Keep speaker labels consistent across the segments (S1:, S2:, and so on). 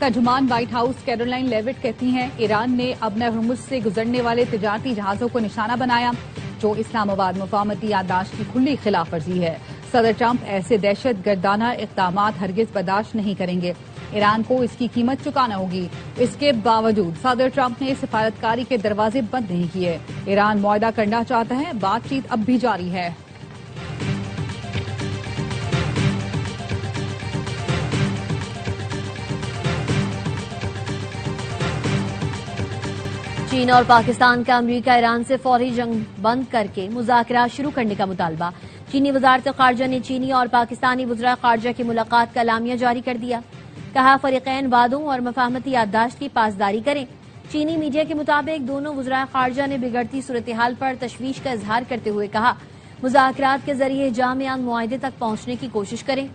S1: ترجمان white house Caroline لیوٹ کہتی ہیں ایران نے اب ہرمز سے گزرنے والے تجارتی جہازوں کو نشانہ بنایا، جو اسلام آباد مفاہمتی یادداشت کی کھلی خلاف ورزی ہے۔ صدر ٹرمپ ایسے دہشت گردانہ اقدامات ہرگز برداشت نہیں کریں گے، ایران کو اس کی قیمت چکانا ہوگی۔ اس کے باوجود صدر ٹرمپ نے سفارتکاری کے دروازے بند نہیں کیے۔ ایران معاہدہ کرنا چاہتا ہے، بات چیت اب بھی جاری ہے۔
S2: چین اور پاکستان کا امریکہ ایران سے فوری جنگ بند کر کے مذاکرات شروع کرنے کا مطالبہ۔ چینی وزارت خارجہ نے چینی اور پاکستانی وزراء خارجہ کی ملاقات کا اعلامیہ جاری کر دیا۔ کہا فریقین وعدوں اور مفاہمتی یادداشت کی پاسداری کریں۔ چینی میڈیا کے مطابق دونوں وزراء خارجہ نے بگڑتی صورتحال پر تشویش کا اظہار کرتے ہوئے کہا مذاکرات کے ذریعے جامعان معاہدے تک پہنچنے کی کوشش کریں۔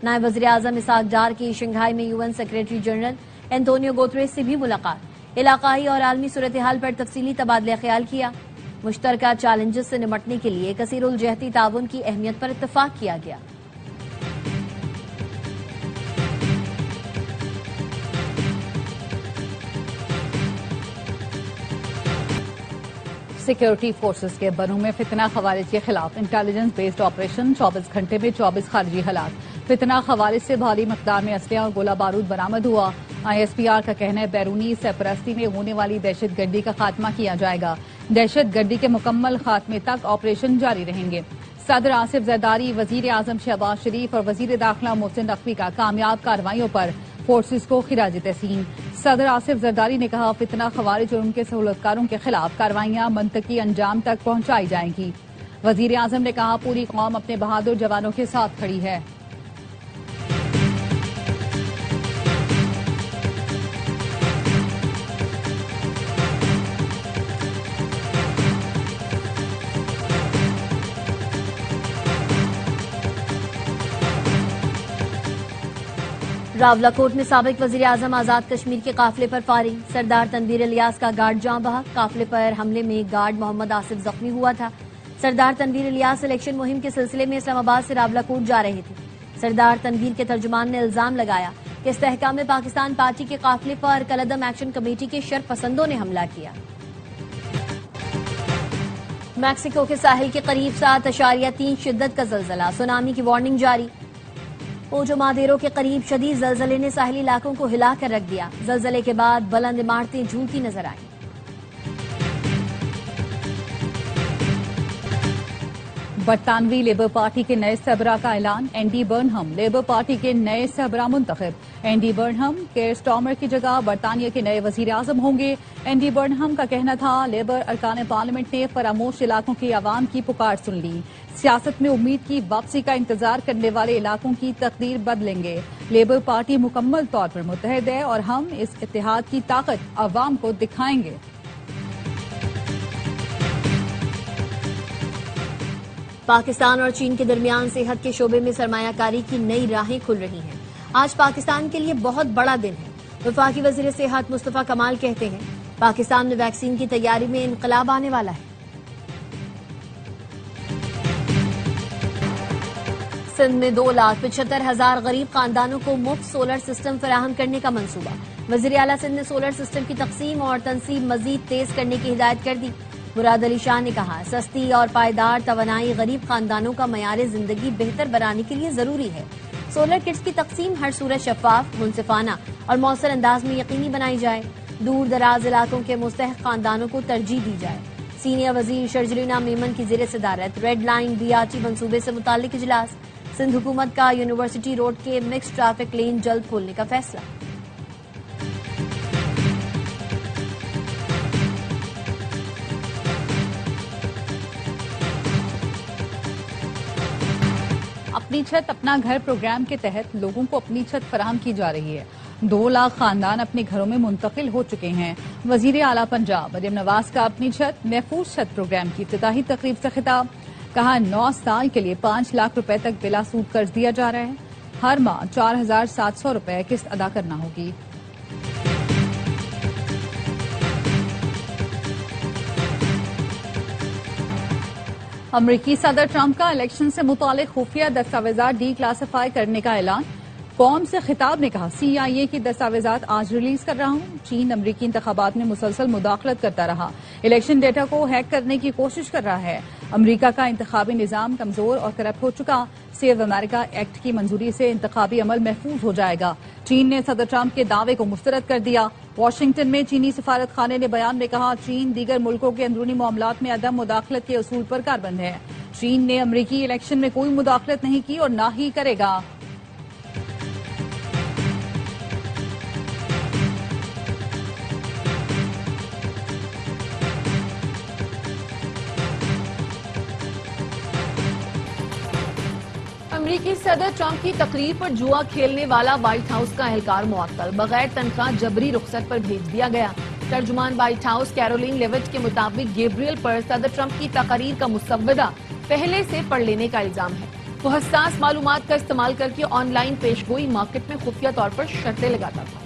S2: نائب وزیر اعظم اسحاق ڈار کی شنگھائی میں UN secretary general Antonio Guterres سے بھی ملاقات، علاقائی اور عالمی صورتحال پر تفصیلی تبادلہ خیال کیا۔ مشترکہ چیلنجز سے نمٹنے کے لیے کثیر الجہتی تعاون کی اہمیت پر اتفاق کیا گیا۔
S1: سیکیورٹی فورسز کے بنوں میں فتنہ خوارج کے خلاف انٹیلیجنس بیسڈ آپریشن، 24 گھنٹے میں 24 خارجی ہلاک۔ فتنہ خوارج سے بھاری مقدار میں اسلحہ اور گولہ بارود برآمد ہوا۔ ISPR کا کہنا ہے بیرونی سرپرستی میں ہونے والی دہشت گردی کا خاتمہ کیا جائے گا۔ دہشت گردی کے مکمل خاتمے تک آپریشن جاری رہیں گے۔ صدر آصف زرداری، وزیر اعظم شہباز شریف اور وزیر داخلہ محسن نقوی کا کامیاب کارروائیوں پر فورسز کو خراج تحسین۔ صدر آصف زرداری نے کہا فتنہ خوارج اور ان کے سہولتکاروں کے خلاف کارروائیاں منطقی انجام تک پہنچائی جائیں گی۔ وزیر اعظم نے کہا پوری قوم اپنے بہادر جوانوں کے ساتھ کھڑی ہے۔
S2: راولاکوٹ میں سابق وزیر اعظم آزاد کشمیر کے قافلے پر فائرنگ، سردار تنویر الیاس کا گارڈ جاں بحق، قافلے پر حملے میں گارڈ محمد آصف زخمی ہوا تھا۔ سردار تنویر الیاس الیکشن مہم کے سلسلے میں اسلام آباد سے راولاکوٹ جا رہے تھے۔ سردار تنویر کے ترجمان نے الزام لگایا کہ استحکام پاکستان پارٹی کے قافلے پر کالعدم ایکشن کمیٹی کے شر پسندوں نے حملہ کیا۔ میکسیکو کے ساحل کے قریب 7.3 شدت کا زلزلہ، سونامی کی وارننگ جاری۔ اوجو مادیرو کے قریب شدید زلزلے نے ساحلی علاقوں کو ہلا کر رکھ دیا۔ زلزلے کے بعد بلند عمارتیں جھولتی نظر آئیں۔
S1: برطانوی لیبر پارٹی کے نئے سربراہ کا اعلان، اینڈی برنہم لیبر پارٹی کے نئے سربراہ منتخب۔ اینڈی برنہم کیئر سٹارمر کی جگہ برطانیہ کے نئے وزیر اعظم ہوں گے۔ اینڈی برنہم کا کہنا تھا لیبر ارکان پارلیمنٹ نے فراموش علاقوں کی عوام کی پکار سن لی، سیاست میں امید کی واپسی کا انتظار کرنے والے علاقوں کی تقدیر بدلیں گے۔ لیبر پارٹی مکمل طور پر متحد ہے اور ہم اس اتحاد کی طاقت عوام کو دکھائیں گے۔
S2: پاکستان اور چین کے درمیان صحت کے شعبے میں سرمایہ کاری کی نئی راہیں کھل رہی ہیں۔ آج پاکستان کے لیے بہت بڑا دن ہے۔ وفاقی وزیر صحت مصطفیٰ کمال کہتے ہیں پاکستان میں ویکسین کی تیاری میں انقلاب آنے والا ہے۔ سندھ میں 2,75,000 غریب خاندانوں کو مفت سولر سسٹم فراہم کرنے کا منصوبہ۔ وزیر اعلیٰ سندھ نے سولر سسٹم کی تقسیم اور تنصیب مزید تیز کرنے کی ہدایت کر دی۔ مراد علی شاہ نے کہا سستی اور پائیدار توانائی غریب خاندانوں کا معیار زندگی بہتر بنانے کے لیے ضروری ہے۔ سولر کٹس کی تقسیم ہر صورت شفاف، منصفانہ اور مؤثر انداز میں یقینی بنائی جائے۔ دور دراز علاقوں کے مستحق خاندانوں کو ترجیح دی جائے۔ سینئر وزیر شرجرینا میمن کی زیر صدارت ریڈ لائن BRT منصوبے سے متعلق اجلاس۔ سندھ حکومت کا یونیورسٹی روڈ کے مکس ٹریفک لین جلد کھولنے کا فیصلہ۔
S1: اپنی چھت اپنا گھر پروگرام کے تحت لوگوں کو اپنی چھت فراہم کی جا رہی ہے۔ 2 لاکھ خاندان اپنے گھروں میں منتقل ہو چکے ہیں۔ وزیر اعلیٰ پنجاب مریم نواز کا اپنی چھت محفوظ چھت پروگرام کی افتتاحی تقریب سے خطاب۔ کہا 9 سال کے لیے 5 لاکھ روپے تک بلا سود قرض دیا جا رہا ہے، ہر ماہ 4,700 روپے قسط ادا کرنا ہوگی۔ امریکی صدر ٹرمپ کا الیکشن سے متعلق خفیہ دستاویزات ڈی کلاسیفائی کرنے کا اعلان۔ قوم سے خطاب نے کہا CIA کی دستاویزات آج ریلیز کر رہا ہوں. چین امریکی انتخابات میں مسلسل مداخلت کرتا رہا. الیکشن ڈیٹا کو ہیک کرنے کی کوشش کر رہا ہے. امریکہ کا انتخابی نظام کمزور اور کرپٹ ہو چکا. سیو امریکہ ایکٹ کی منظوری سے انتخابی عمل محفوظ ہو جائے گا. چین نے صدر ٹرمپ کے دعوے کو مسترد کر دیا. واشنگٹن میں چینی سفارت خانے نے بیان میں کہا چین دیگر ملکوں کے اندرونی معاملات میں عدم مداخلت کے اصول پر کاربند ہے. چین نے امریکی الیکشن میں کوئی مداخلت نہیں کی اور نہ ہی کرے گا.
S3: امریکی صدر ٹرمپ کی تقریر پر جوا کھیلنے والا وائٹ ہاؤس کا اہلکار معطل، بغیر تنخواہ جبری رخصت پر بھیج دیا گیا. ترجمان وائٹ ہاؤس کیرولین لیوٹ کے مطابق گیبریل پر صدر ٹرمپ کی تقاریر کا مسودہ پہلے سے پڑھ لینے کا الزام ہے. وہ حساس معلومات کا استعمال کر کے آن لائن پیش گوئی مارکیٹ میں خفیہ طور پر شرطیں لگاتا تھا.